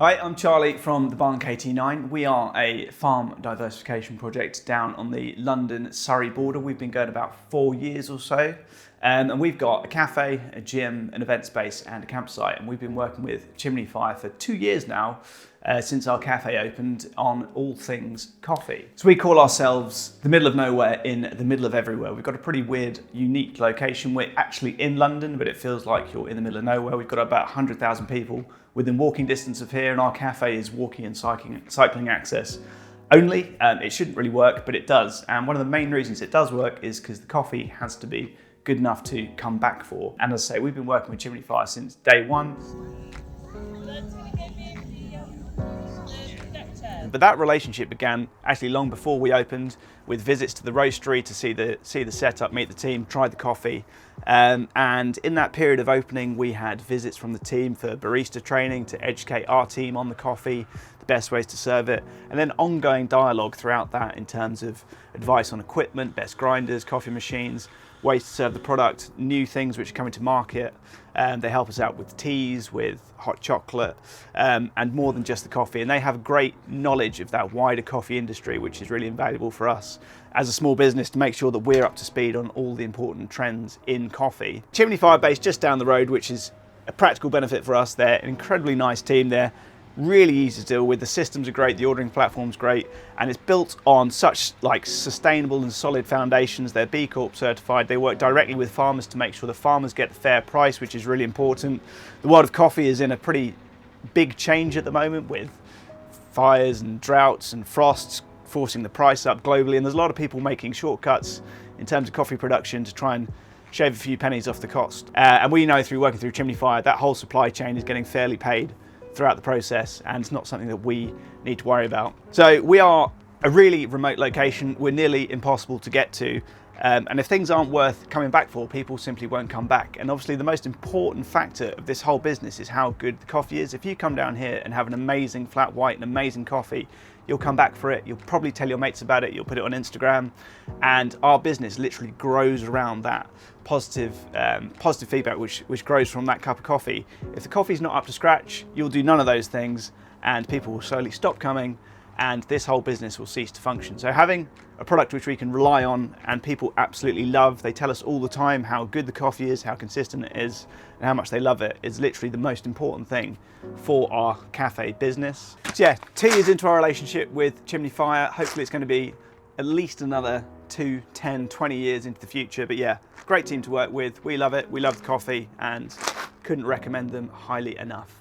Hi, I'm Charlie from the Barn KT9. We are a farm diversification project down on the London-Surrey border. We've been going about 4 years or so. And we've got a cafe, a gym, an event space and a campsite. And we've been working with Chimney Fire for 2 years now, since our cafe opened, on all things coffee. So we call ourselves the middle of nowhere in the middle of everywhere. We've got a pretty weird, unique location. We're actually in London, but it feels like you're in the middle of nowhere. We've got about 100,000 people within walking distance of here, and our cafe is walking and cycling access only. It shouldn't really work, but it does. And one of the main reasons it does work is because the coffee has to be good enough to come back for. And as I say, we've been working with Chimney Fire since day one. But that relationship began actually long before we opened, with visits to the roastery to see the setup, meet the team, try the coffee. And in that period of opening, we had visits from the team for barista training to educate our team on the coffee, the best ways to serve it, and then ongoing dialogue throughout that in terms of advice on equipment, best grinders, coffee machines, ways to serve the product, new things which are coming to market. They help us out with teas, with hot chocolate, and more than just the coffee. And they have great knowledge of that wider coffee industry, which is really invaluable for us as a small business to make sure that we're up to speed on all the important trends in coffee. Chimney Fire based just down the road, which is a practical benefit for us. They're an incredibly nice team. They're really easy to deal with. The systems are great, the ordering platform's great, and it's built on such sustainable and solid foundations. They're B Corp certified. They work directly with farmers to make sure the farmers get the fair price, which is really important. The world of coffee is in a pretty big change at the moment, with fires and droughts and frosts forcing the price up globally, and there's a lot of people making shortcuts in terms of coffee production to try and shave a few pennies off the cost. And we know through working through Chimney Fire, that whole supply chain is getting fairly paid throughout the process, and it's not something that we need to worry about. So we are a really remote location. We're nearly impossible to get to. And if things aren't worth coming back for, people simply won't come back. And obviously the most important factor of this whole business is how good the coffee is. If you come down here and have an amazing flat white and amazing coffee, you'll come back for it. You'll probably tell your mates about it. You'll put it on Instagram. And our business literally grows around that positive feedback, which grows from that cup of coffee. If the coffee's not up to scratch, you'll do none of those things, and people will slowly stop coming, and this whole business will cease to function. So having a product which we can rely on and people absolutely love, they tell us all the time how good the coffee is, how consistent it is, and how much they love it, is literally the most important thing for our cafe business. So yeah, 2 years into our relationship with Chimney Fire. Hopefully it's going to be at least another 2, 10, 20 years into the future. But yeah, great team to work with. We love it. We love the coffee and couldn't recommend them highly enough.